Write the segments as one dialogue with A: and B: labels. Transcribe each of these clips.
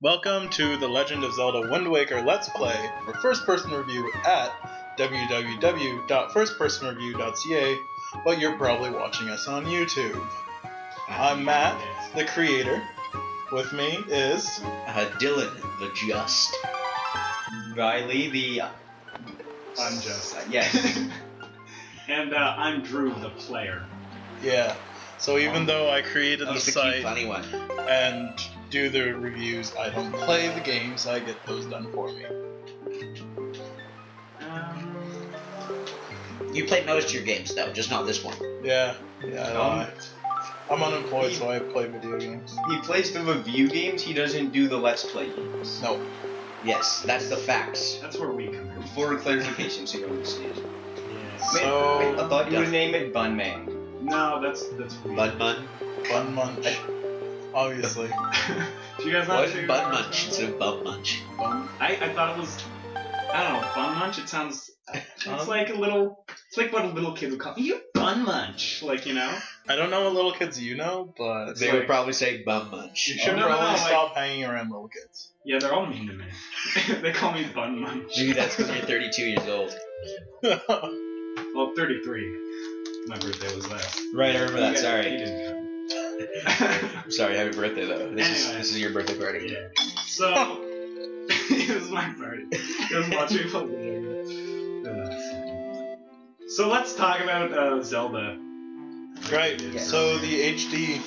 A: Welcome to the Legend of Zelda Wind Waker Let's Play for first-person review at www.firstpersonreview.ca, but you're probably watching us on YouTube. I'm Matt, the creator. With me is...
B: Dylan, the just.
C: Riley, the...
D: Unjust.
C: Yes.
D: And I'm Drew, the player.
A: Yeah, so even though I created the
B: He's the cute,
A: site
B: funny one.
A: and do the reviews, I don't play the games, I get those done for me.
B: You play most of your games, though, just not this one.
A: Yeah, I'm unemployed, so I play video games.
C: He plays the review games, he doesn't do the Let's Play games.
A: No.
B: Yes, that's the facts.
D: That's where we come in.
C: For clarification, so you understand.
D: Yes.
A: So-
C: I thought you would name it Bunman.
D: No, that's weird.
B: Bud Mun?
A: Bun Munch. Obviously.
D: Do you guys
B: Why
D: not
B: is it Bud Munch instead of Bum Munch?
D: I thought it was, I don't know, Bun Munch? It sounds, it's like a little, it's like what a little kid would call you Bun Munch, like, you know?
A: I don't know what little kids you know, but
B: They would probably say Bum Munch.
A: you should
D: No,
A: probably
D: like-
A: stop hanging around little kids.
D: Yeah, they're all mean to me. They call me Bun Munch.
B: Maybe that's because you're 32 years old.
D: Well, 33. My birthday was last.
B: Right, I remember that,
D: You
B: sorry.
D: didn't come.
B: I'm sorry, happy birthday, though. This
D: Anyway.
B: is your birthday party.
D: Yeah. So, it was my party. It was watching people So let's talk about Zelda.
A: Right,
B: Yes.
A: so the HD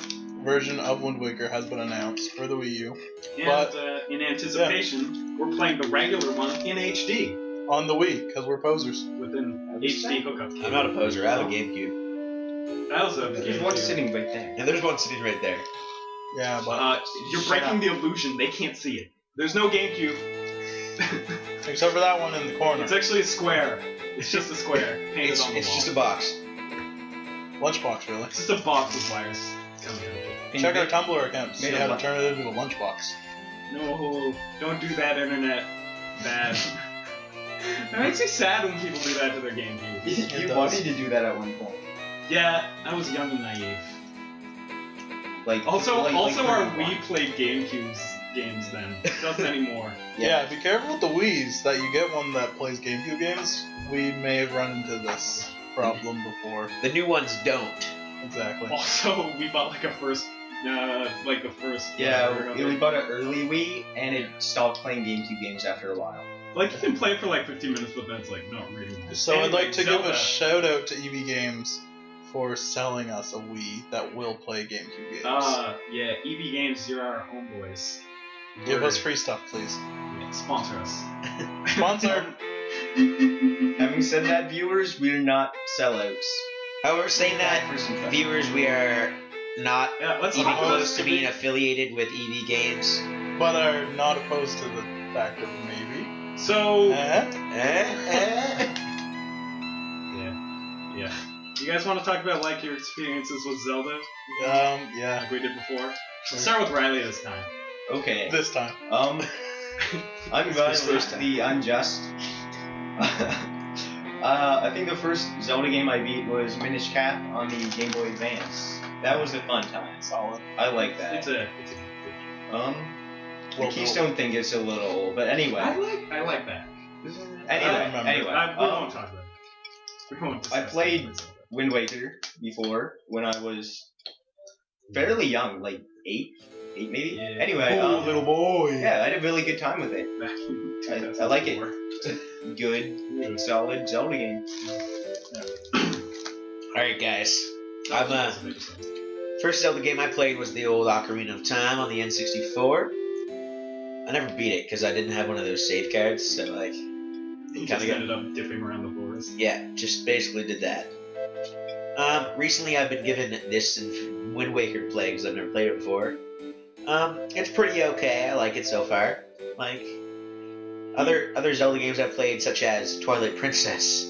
A: version of Wind Waker has been announced for the Wii U
D: And
A: But-
D: in anticipation, we're playing the regular one in HD
A: on the Wii, because we're posers.
D: with an HD hookup.
B: I'm not a poser, I have a GameCube.
D: I also have the
C: There's
D: GameCube.
C: one sitting right there.
B: And there's one sitting right there.
A: Yeah, but
D: You're breaking the illusion. They can't see it. There's no GameCube.
A: except for that one in the corner.
D: It's actually a square. It's just a square painted
B: It's
D: on the wall.
B: just a box.
A: Lunchbox, really.
D: It's just a box with wires coming out.
A: Check our Tumblr account to see
C: Made
A: how
C: of
A: to
C: what?
A: turn it into a lunchbox.
D: No, don't do that, internet. Bad. It makes me sad when people do that to their GameCube.
A: It
C: You
A: does.
C: wanted to do that at one point.
D: Yeah, I was young and naive.
C: Like
D: Also,
C: like
D: our
C: 31.
D: Wii played GameCube's games then. It doesn't anymore.
A: Yeah, be careful with the Wii's, that you get one that plays GameCube games. We may have run into this problem before.
B: The new ones don't.
A: Exactly.
D: Also, we bought like the first.
C: Yeah,
D: whatever.
C: we bought an early Wii, and it stopped playing GameCube games after a while.
D: Like you can play it for like 15 minutes, but then it's like not really.
A: So I'd
D: Anyway,
A: like to give
D: Zelda.
A: a shout out to EB Games for selling us a Wii that will play GameCube games.
D: Yeah, EB Games, you're our homeboys.
A: Give us free stuff, please.
D: Yeah, sponsor us.
A: Sponsor.
C: Having said that, viewers, we're not sellouts.
B: However, saying that,
C: First impression.
B: viewers, we are not
D: Yeah, let's
B: even
D: talk about
B: close to being affiliated with EV Games.
A: But are not opposed to the fact of maybe.
D: So,
A: Eh?
D: yeah. You guys want to talk about like your experiences with Zelda,
A: Yeah.
D: like we did before? Let's start with Riley this time.
C: Okay.
A: This time.
C: I'm
B: This
C: Riley,
B: first time.
C: the unjust. I think the first Zelda game I beat was Minish Cap on the Game Boy Advance. That was a fun time.
A: Solid.
C: I like that.
D: It's a
C: The
A: Well,
C: Keystone thing gets a little old, but anyway.
D: I like that.
C: Anyway,
D: We won't talk about it. We won't
C: I
D: discuss
C: played
D: that.
C: Wind Waker before when I was fairly young, like 8 maybe.
D: Yeah.
C: Anyway,
A: Oh, little boy.
C: yeah, I had a really good time with it.
D: Back in
C: I like it.
D: 2004.
C: It's a good, solid Zelda game.
B: Alright, guys. First Zelda game I played was the old Ocarina of Time on the N64. I never beat it because I didn't have one of those save cards, so like,
D: You
B: kinda
D: just
B: got-
D: ended up dipping around the forest.
B: yeah, just basically did that. Recently I've been given this and Wind Waker play because I've never played it before. It's pretty okay. I like it so far. Like other Zelda games I've played, such as Twilight Princess,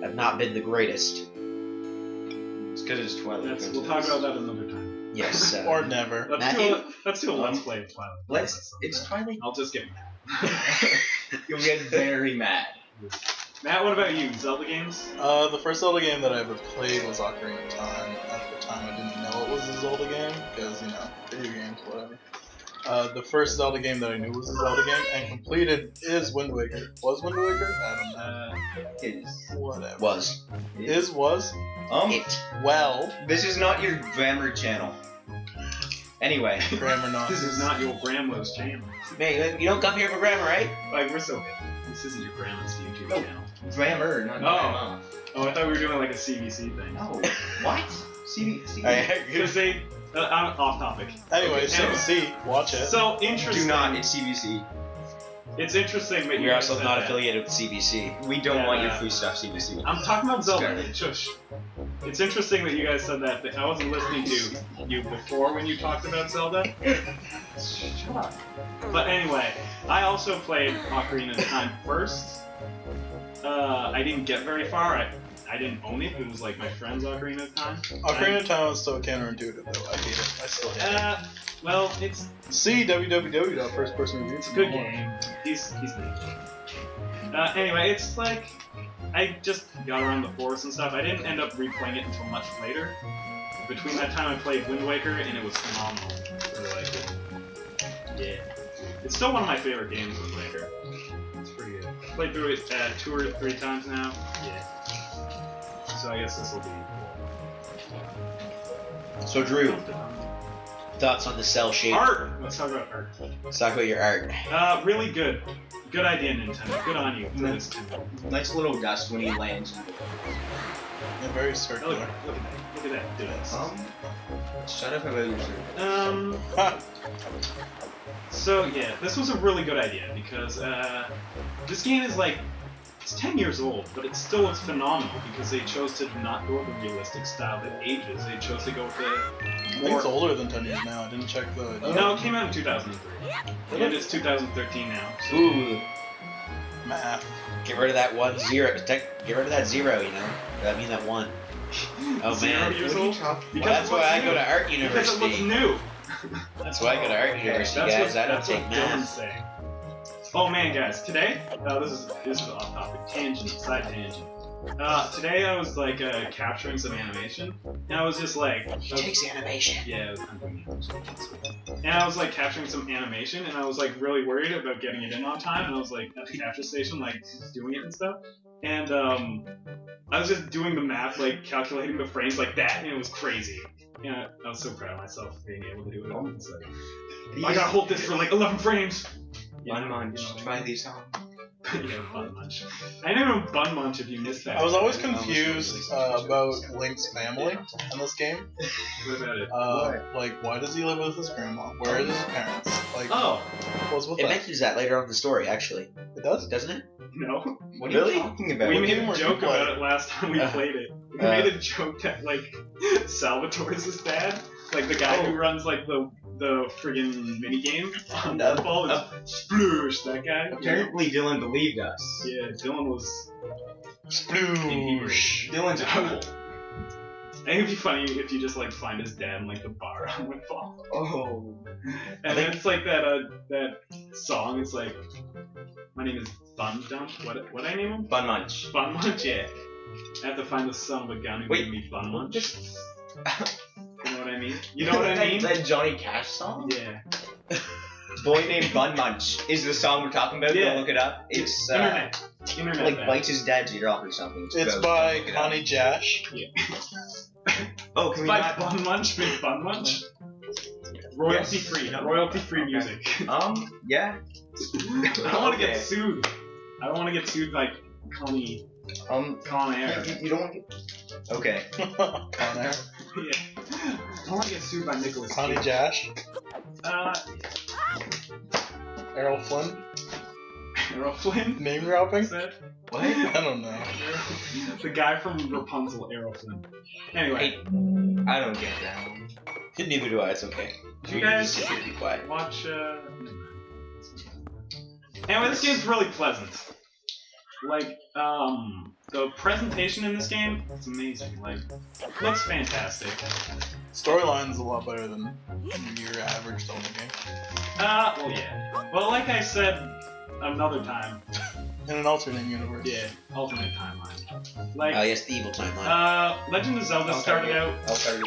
B: have not been the greatest.
C: It's because it's Twilight
D: We'll talk
C: Princess.
D: about that another time.
B: Yes.
A: Or never.
D: Let's do a let's play of Twilight. Princess
C: It's
D: sometime.
C: Twilight.
D: I'll just get mad.
C: You'll get very mad.
D: Matt, what about you? Zelda games?
A: The first Zelda game that I ever played was Ocarina of Time. At the time, I didn't know it was a Zelda game because, video games, whatever. The first Zelda game that I knew was a Zelda game and completed is Wind Waker. Was Wind Waker? I don't know.
C: Is.
A: Whatever.
B: Was.
A: Was?
B: It.
A: Well.
C: This is not your grammar channel. Anyway.
A: Grammar not.
D: This is not your grandma's channel.
B: Man, you don't come here for grammar, right?
D: Like, we're so good. This isn't your grandma's YouTube
C: No.
D: channel.
C: Grammar, not grandma.
D: Oh, I thought we were doing like a CBC thing.
C: No. What? CBC.
D: Because they... I'm off topic.
A: Anyway,
D: Anyway.
A: CBC, watch it.
D: So interesting.
C: Do not. It's CBC.
D: It's interesting that you
B: We're
D: guys
B: also
D: said
B: not
D: that.
B: affiliated with CBC.
C: We don't want your
D: Yeah.
C: free stuff, CBC.
D: I'm talking about Zelda.
C: Garbage.
D: Shush. It's interesting that you guys said that, but I wasn't listening to you before when you talked about Zelda. Shut up. But anyway, I also played Ocarina of Time first. I didn't get very far. I didn't own it. It was like my friend's Ocarina of Time.
A: Ocarina of Time is so counterintuitive though. I hate it. I still hate it.
D: Well, it's
A: See www.firstpersonreviews.
D: a good game. He's neat. Anyway, it's like I just got around the forest and stuff. I didn't end up replaying it until much later. Between that time, I played Wind Waker, and it was phenomenal. I really liked it. Yeah, it's still one of my favorite games, Wind Waker. It's pretty good. Played through it 2 or 3 times now. Yeah. So I guess this will be.
B: So Drew, thoughts on the cell shading?
D: Art. Let's talk about art.
B: Let's talk about your art.
D: Really good. Good idea, Nintendo. Good on you. For this.
C: Nice little dust when he lands.
A: They're very
D: Oh,
A: circular.
D: look at that. Do this.
C: Shut up about your shirt.
A: Ha!
D: So yeah, this was a really good idea because this game is like it's 10 years old, but it still looks phenomenal because they chose to not go with the realistic style that ages. They chose to go with the
A: I think
D: more.
A: it's older than 10 years now. I didn't check the.
D: No, it came out in 2003, and it's 2013 now. So.
B: Ooh,
A: Math.
B: get rid of that 1 0. Get rid of that 0. You know, I mean that 1. Oh
D: 0
B: man.
D: years
C: What are you
D: old?
C: talking
B: Well, that's why I go to art
D: Because it looks
B: university.
D: new.
B: That's why I go to art university,
D: That's
B: guys.
D: what,
B: I don't
D: that's
B: take
D: what Dylan's
B: math.
D: saying. Oh man, guys, today, this is off topic, side tangent. Today I was like capturing some animation, and I was just like,
B: animation.
D: yeah, I'm doing animation. And I was like capturing some animation, and I was like really worried about getting it in on time, and I was like at the capture station, like doing it and stuff, and I was just doing the math, like calculating the frames like that, and it was crazy. Yeah, I was so proud of myself for being able to do it all. It's like, I gotta hold this for like 11 frames.
C: Bun Munch. Try these on.
D: Yeah, Bun Munch. I know Bun Munch if you missed that.
A: I was always confused about Link's family in this game.
D: What about it?
A: Like, why does he live with his grandma? Where are his parents? Like,
D: Oh,
A: what's with
B: It
A: that?
B: mentions that later on in the story, actually,
A: It does?
B: doesn't it?
D: no.
C: What are
B: Really?
C: you talking about?
D: We
A: What
D: made
A: game
D: a
A: were you
D: joke about
A: playing?
D: it last time we played it. We made a joke that, like, Salvatore's his dad. Like, the guy who runs, like, the friggin' minigame on football is Sploosh, that guy.
C: Apparently Dylan believed us.
D: Yeah, Dylan was...
A: Sploosh.
C: Dylan's a fool.
D: I think it'd be funny if you just, like, find his dad in, like, the bar on Woodfall.
C: Oh.
D: And then it's like that song, it's like, my name is Bun Dump. What I name him?
C: Bun Munch.
D: Bun Munch, yeah. I have to find the son of a gun who gave me Bun Munch. You know what I mean? You know what I mean?
C: That Johnny Cash song?
D: Yeah.
C: Boy Named Bun Munch is the song we're talking about.
D: Yeah.
C: Go look it up. It's
D: Internet.
C: like
D: bad.
C: bites his dad's ear off or something.
A: It's
C: gross.
A: by
C: Look it up.
A: Connie Jash.
C: Oh, can we
D: By
C: not?
D: Bun Munch, big Bun Munch. Royalty
C: Yes.
D: free.
C: No.
D: Royalty free
C: Okay.
D: music.
C: Yeah.
D: I don't want to
C: Okay.
D: get sued. I don't want to get sued by Connie. Con Air.
C: You don't want to. Okay.
A: Con Air.
D: Yeah. I don't want to get sued by Nicholas
A: Connie
D: Cage.
A: Jash. Errol Flynn.
D: Errol Flynn.
A: Name dropping?
D: Is that?
C: What?
A: I don't know.
D: The guy from Rapunzel, Errol Flynn. Anyway,
C: I don't get that.
B: Neither do I. It's okay.
D: did you guys
B: Just sit here and be quiet.
D: watch? Anyway, this game's really pleasant. Like, the presentation in this game, it's amazing. Like, looks fantastic.
A: Storyline's a lot better than your average Zelda game.
D: Well, yeah. Well, like I said another time,
A: In an alternate universe.
D: yeah, alternate timeline. Like,
B: Yes, the evil timeline.
D: Legend of Zelda started out.
C: I'll start.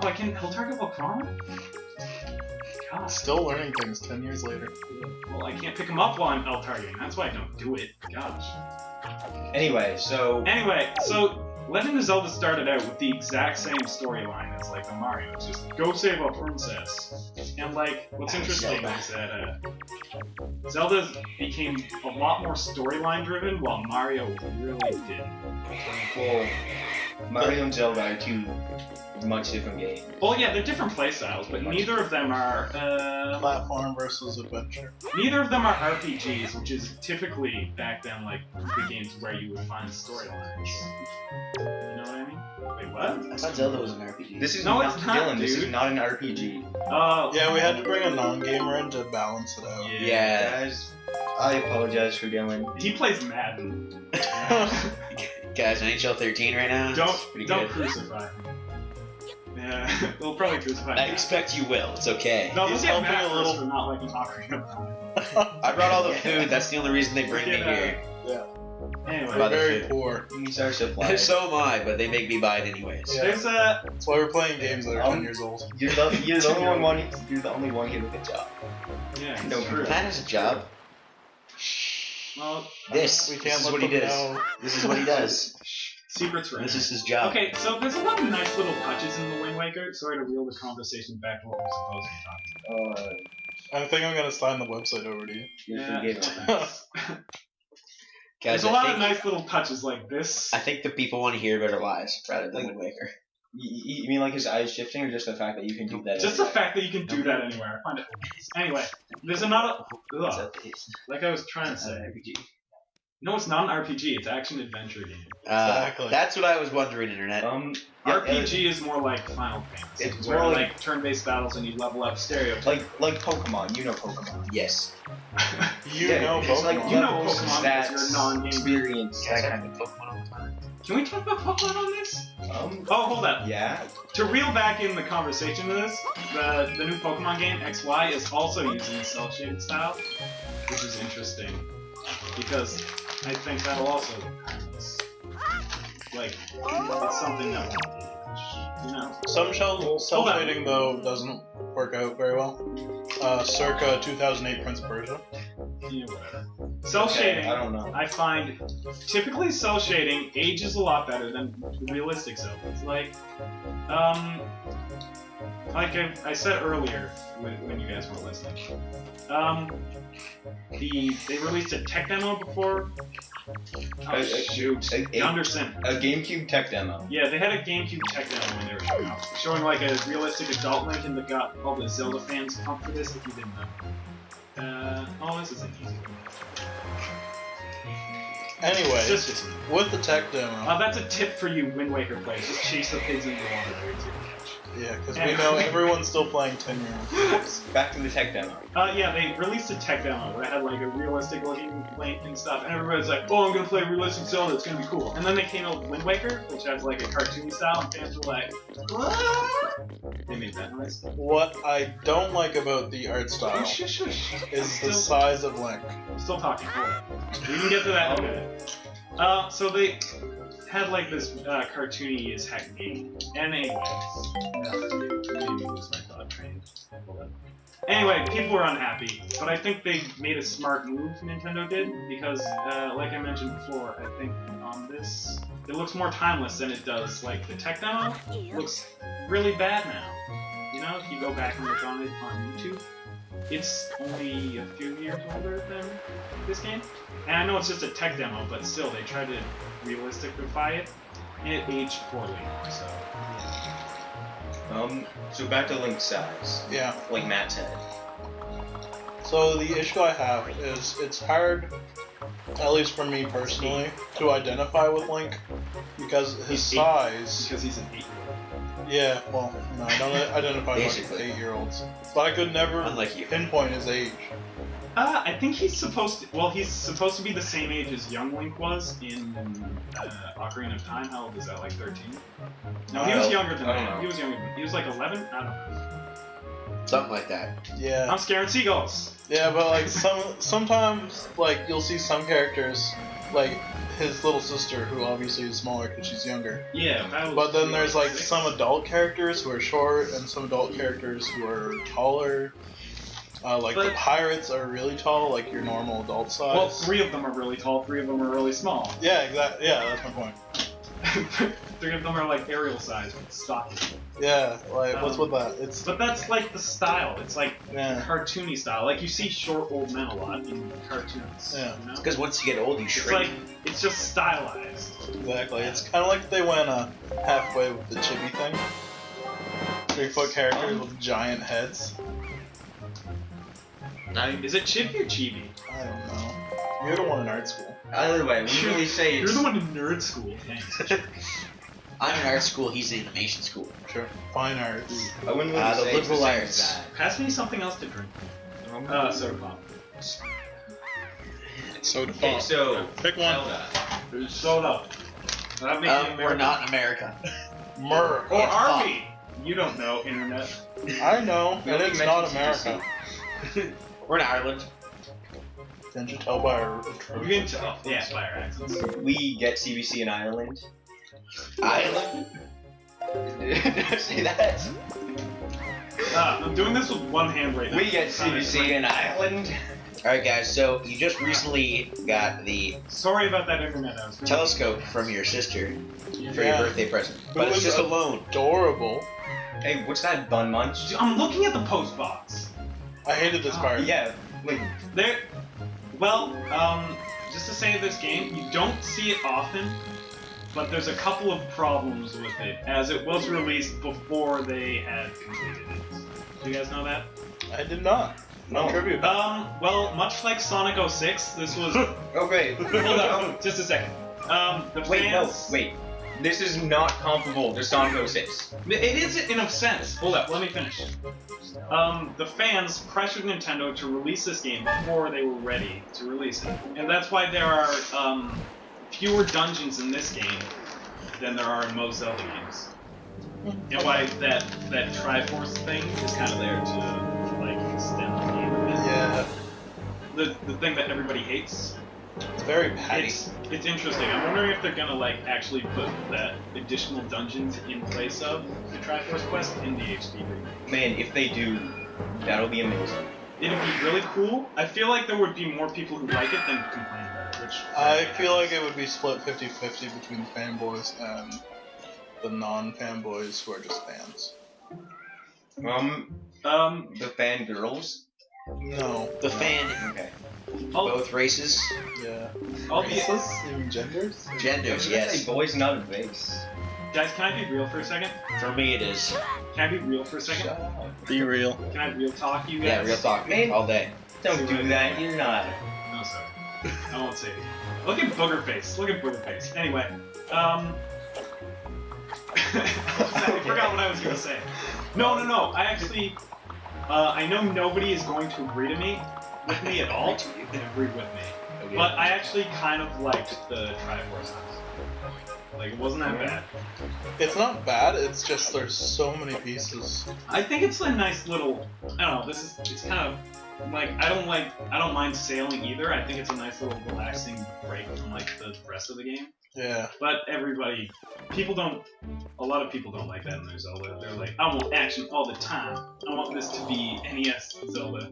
D: Oh, I can. Heltargate Volcano? God.
A: Still learning things 10 years later.
D: Well, I can't pick him up while I'm L-targeting. That's why I don't do it. Gosh.
C: Anyway, so
D: Legend of Zelda started out with the exact same storyline as like the Mario. It's just go save a princess. And like, what's interesting is that Zelda became a lot more storyline driven, while Mario really didn't.
C: well, Mario and Zelda are two much different games.
D: Well, yeah, they're different playstyles, but neither of them are
A: Platform versus adventure.
D: neither of them are RPGs, which is typically back then like the games where you would find storylines. You know what I mean? Wait, what?
B: I thought Zelda was an RPG.
C: This is
D: No,
C: not
D: it's not,
C: Dylan. This is
D: dude.
C: not an RPG.
D: Oh,
A: Yeah, we had to bring a non-gamer in to balance it out.
B: Yeah.
C: Guys, I apologize for Dylan.
D: He plays Madden.
B: Guys, NHL 13 right now.
D: Don't
B: good.
D: crucify him. Yeah, we'll probably crucify him.
B: I expect you will. It's okay.
D: No,
A: He's
D: let's get
A: helping
D: Matt
A: a little-
D: first for not liking Ocarina of Time.
B: I brought all the food. That's the only reason they bring me
D: Yeah.
B: here.
D: Anyway,
A: We're
B: By the
A: very
B: food.
A: poor.
C: These are supplies.
B: So am I, but they make me buy it anyways.
A: Yeah.
D: there's a
A: That's why we're playing games that are 10 years old.
C: You're the only one here with a job.
D: yeah,
C: No,
D: it's true.
B: Matt has a job.
D: Well,
B: This.
A: We
B: This
A: can't
B: is
A: let
B: what he
A: them
B: does.
A: know.
B: This is what he does.
D: secrets for
B: This
D: him.
B: is his job.
D: Okay, so there's a lot of nice little touches in the Wind Waker. Sorry to reel the conversation back to what we're supposed to be talking
A: I think I'm gonna sign the website over to you.
C: You're
D: Yeah.
C: forgiven.
B: Guys,
D: There's a
B: I
D: lot
B: think,
D: of nice little touches like this.
B: I think the people want to hear about our lives rather than
C: Like-
B: Wind Waker.
C: You mean like his eyes shifting, or just the fact that you can do that?
D: Just the fact that you can do that anywhere. I find it hilarious. Anyway, there's another. Ugh, like I was trying to say. No, it's not an RPG. It's action adventure game.
A: Exactly.
B: That's what I was wondering, Internet.
D: RPG is more like Final Fantasy,
C: It's
D: where
C: more
D: like turn-based battles and you level up stereotypes.
C: like Pokemon. You know Pokemon.
B: Yes.
A: You
C: Yeah,
A: know
C: it's
A: both.
C: like
D: You know
C: levels,
D: Pokemon
C: stats,
D: because you're a non-game
C: experience.
B: Guys,
C: That
B: I
C: kind
B: have Pokemon all the time.
D: Can we talk about Pokemon on this?
C: of.
D: Oh, hold up.
C: Yeah.
D: To reel back in the conversation to this, the new Pokemon game, XY, is also using the cel-shaded style, which is interesting, because I think that'll also look timeless. Like, it's something that won't age, you know?
A: Some cell
D: Hold on.
A: shading though doesn't work out very well. Circa 2008 Prince of Persia.
D: Yeah, whatever. Cell shading,
C: I don't know.
D: I find, typically cell shading ages a lot better than realistic Zelda. It's like I said earlier when you guys were listening, they released a tech demo before. Oh shoot, Gunderson.
C: A GameCube tech demo.
D: Yeah, they had a GameCube tech demo when they were showing off, showing like a realistic adult Link, and they got all the Zelda fans pumped for this if you didn't know. Oh, this isn't easy.
A: Anyway,
D: Just
A: with the tech demo,
D: that's a tip for you Wind Waker players. Just chase the pigs in the water. They're easy to catch.
A: yeah, because we know everyone's still playing 10-year-olds.
C: Back to the tech demo.
D: Yeah, they released a tech demo where it had like a realistic looking Link and stuff, and everybody's like, oh, I'm gonna play realistic Zelda, it's gonna be cool. And then they came out with Wind Waker, which has like a cartoony style, and fans were like, what? They made that noise.
A: What I don't like about the art style
D: Shush, shush.
A: is the size of Link.
D: I'm still talking. Hold on. We can get to that in a minute. So they had like this cartoony as heck game. And anyway, made me lose my thought train. Hold on. Anyway, people were unhappy, but I think they made a smart move, Nintendo did, because like I mentioned before, I think on this, it looks more timeless than it does. Like the tech demo looks really bad now. You know, if you go back and look on it on YouTube, it's only a few years older than this game. And I know it's just a tech demo, but still, they tried to realisticify it, and it aged poorly, so...
C: So back to Link's size.
A: Yeah.
C: Like Matt said.
A: So the issue I have is it's hard, at least for me personally, to identify with Link because his
D: He's eight.
A: size.
D: Because he's an 8-year-old.
A: Yeah, well, no, I don't identify much with
B: Basically.
A: 8-year-olds, but I could never
B: Unlike you.
A: pinpoint his age.
D: I think he's supposed to... Well, he's supposed to be the same age as young Link was in Ocarina of Time. How old is that, like 13? No, he was younger than
C: I don't
D: that.
C: know.
D: He was younger than... He was like 11? I don't know.
B: Something like that.
A: Yeah.
D: I'm scaring seagulls!
A: Yeah, but like sometimes like you'll see some characters like his little sister who obviously is smaller because she's younger.
D: Yeah, that was...
A: But then there's like
D: 6.
A: some adult characters who are short and some adult characters who are taller. Like the
D: But-
A: pirates are really tall, like your normal adult size.
D: Well, 3 of them are really tall, 3 of them are really small.
A: Yeah, exactly. Yeah, that's my point.
D: 3 of them are like Ariel size, stocky.
A: Yeah, like what's with that? It's
D: But that's like the style. It's like
A: yeah,
D: cartoony style. Like you see short old men a lot in cartoons.
A: Yeah.
D: You know?
B: Because once you get old, you
D: It's
B: shrink.
D: like it's just stylized.
A: exactly. It's kind of like they went halfway with the chibi thing. 3-foot characters with giant heads.
D: Is it chibi or chibi?
A: I don't know. You're the one in art school.
C: Either way, we really say
D: You're
C: it's...
D: the one in nerd school. Thanks.
B: I'm in art school, he's in animation school.
A: Sure. Fine arts.
C: I wouldn't
B: the
C: really say it's the
B: liberal
C: same
B: arts.
C: as that.
D: Pass me something else to drink. Soda pop.
A: Soda
C: Okay,
A: pop.
C: so...
A: Pick one.
C: Zelda.
D: There's soda. That makes it
B: We're
D: American.
B: not in America.
A: Myrrh.
D: Or
B: It's
D: are
B: pop.
D: we? You don't know, internet.
A: I know,
C: We
A: and
C: only
A: it's not
C: mentioned
A: America.
B: We're in Ireland.
A: Can't you tell by our
D: You can tell. Yeah, by our accents.
C: We get CBC in Ireland.
B: Ireland? Did I say that?
D: I'm doing this with one hand right now.
C: We get CBC in Ireland.
B: Alright guys, so you just recently got the
D: Sorry about that internet. I was
B: telescope from your sister for your
A: Yeah.
B: birthday present.
A: But
B: But
A: it
B: it's
A: was
B: just a loan.
A: adorable.
C: Hey, what's that, Bun Munch?
D: I'm looking at the post box.
A: I hated this part.
C: Yeah, like,
D: There. Well, just to say this game, you don't see it often, but there's a couple of problems with it, as it was released before they had completed it. Do you guys know that?
A: I did not. No tribute.
D: Well, much like Sonic 06, this was.
C: okay.
D: Hold on, just a second. The
C: Wait, no,
D: fans.
C: wait. This is not comparable to Sonic 06.
D: It is in a sense. Hold up, let me finish. The fans pressured Nintendo to release this game before they were ready to release it, and that's why there are fewer dungeons in this game than there are in most Zelda games. And why that Triforce thing is kind of there to like extend the game a bit.
A: Yeah,
D: The thing that everybody hates.
A: it's very patty.
D: It's interesting. I'm wondering if they're gonna like actually put that additional dungeons in place of the Triforce quest in the HD remake.
C: Man, if they do, that'll be amazing.
D: It'd be really cool. I feel like there would be more people who like it than complain about it, which
A: I feel like it would be split 50-50 between fanboys and the non-fanboys who are just fans.
C: The fangirls?
A: No.
B: The fan,
C: Okay.
D: I'll,
B: both races,
A: Yeah.
D: I'll be,
A: Races? Even genders?
B: genders,
C: Let's
B: yes.
C: say boys, not a base.
D: guys, can I be real for a second?
B: For me it is.
D: Can I be real for a second?
A: Be real.
D: Can I real talk you guys?
B: Yeah, real talk,
C: Man.
B: all day.
C: Don't do that, you're not.
D: No, sorry. I won't say it. Look at Booger Face. Look at Booger Face. Anyway, I forgot what I was gonna say. No. I actually, I know nobody is going to agree with me at all. Agree with me. But I actually kind of liked the Triforce house. Like, it wasn't that bad.
A: It's not bad, it's just there's so many pieces.
D: I think it's a nice little. I don't know. It's kind of like I don't mind sailing either. I think it's a nice little relaxing break from like the rest of the game.
A: Yeah.
D: But a lot of people don't like that in their Zelda. They're like, I want action all the time. I want this to be NES Zelda.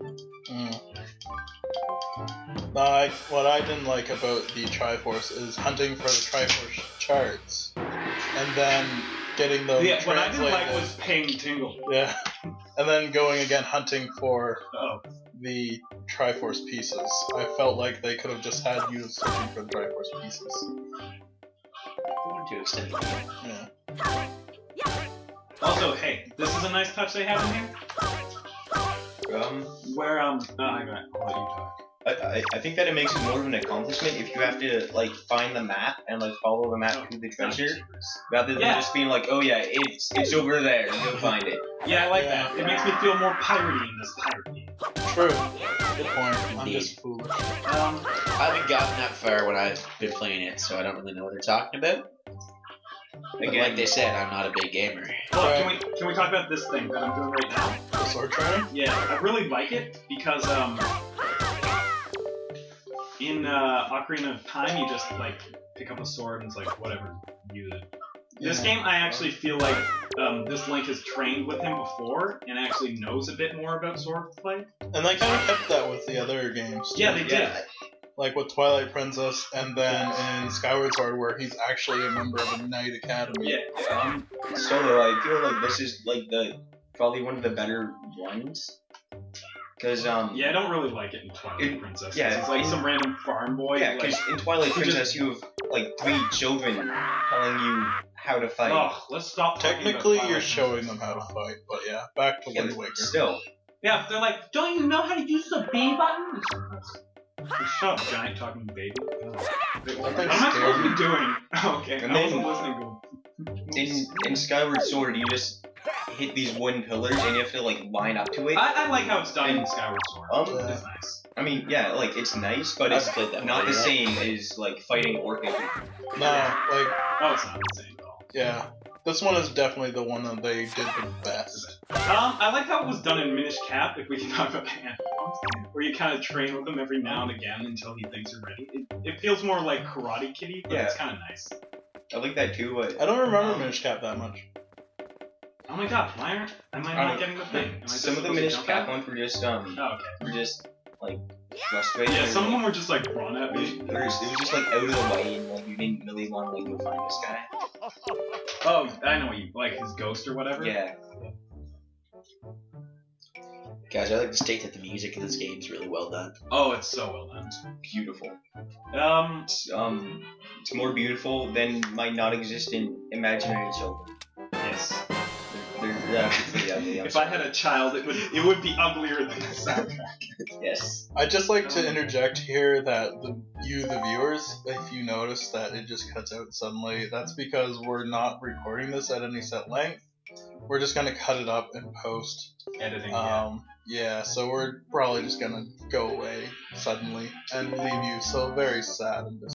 A: What I didn't like about the Triforce is hunting for the Triforce charts, and then getting them
D: Yeah, what I didn't like
A: translated.
D: was Ping Tingle.
A: Yeah, and then going again hunting for
D: Oh,
A: the Triforce pieces. I felt like they could have just had you searching for the Triforce pieces.
B: I want to extend it.
A: Yeah.
D: also, hey, this is a nice touch they have in here. Where I'll let you talk.
C: I think that it makes it more of an accomplishment if you have to like find the map and like follow the map to the treasure, rather than just being like, oh yeah, it's over there, go find it.
D: Yeah, I like that. It makes me feel more piratey in this pirate game.
A: True. Good point. I'm just foolish.
B: I haven't gotten that far when I've been playing it, so I don't really know what they're talking about. But
C: Again,
B: like they said, I'm not a big gamer.
D: Oh, can we talk about this thing that I'm doing right now?
A: The sword training?
D: Yeah, I really like it because in Ocarina of Time you just like pick up a sword and it's like whatever, use it. This game, I actually feel like this Link has trained with him before and actually knows a bit more about swordplay.
A: And they kind of kept that with the other games.
D: Yeah, they did.
A: Like with Twilight Princess, and then in Skyward Sword, where he's actually a member of a Knight Academy.
D: Yeah.
C: Still though, I feel like this is like probably one of the better ones. Cause
D: Yeah, I don't really like it in Twilight Princess.
C: Yeah,
D: it's like some random farm boy.
C: Yeah, because in Twilight Princess you have like 3 children telling you how to fight.
D: Oh, let's stop.
A: Technically, you're showing them how to fight, but yeah, back to Wind Waker.
C: Still.
D: Yeah, they're like, don't you know how to use the B button? Shut up, giant talking baby. What am I supposed to be doing? Okay,
C: and
D: I wasn't listening.
C: In Skyward Sword, you just hit these wooden pillars and you have to like line up to it.
D: I like how it's done in Skyward Sword. It's nice.
C: I mean, yeah, like it's nice, but it's not the same as like fighting Orca.
A: No, like
D: oh, it's not the same at all.
A: Yeah, this one is definitely the one that they did the best.
D: I like how it was done in Minish Cap. If we can talk about the hand where you kind of train with him every now and again until he thinks you're ready. It feels more like Karate Kitty, but it's kind of nice.
C: I like that too. But
A: I don't remember Minish Cap that much.
D: Oh my god, am I not getting the thing?
C: Some of the Minish Cap ones were just like frustrating.
D: Yeah, some of them were just like run at me.
C: It was just like out of the way and like you didn't really want to like go find this guy.
D: Oh, I know what you like, his ghost or whatever.
C: Yeah.
B: Guys, I like to state that the music in this game is really well done.
D: Oh, it's so well done.
C: It's beautiful.
D: It's
C: more beautiful than might not exist in imaginary children.
D: Yes.
C: They're absolutely ugly.
D: If I had a child, it would be uglier than the soundtrack.
C: Yes.
A: I'd just like to interject here that the viewers, if you notice that it just cuts out suddenly, that's because we're not recording this at any set length. We're just gonna cut it up in post.
D: Editing.
A: Yeah, so we're probably just gonna go away suddenly and leave you so very sad and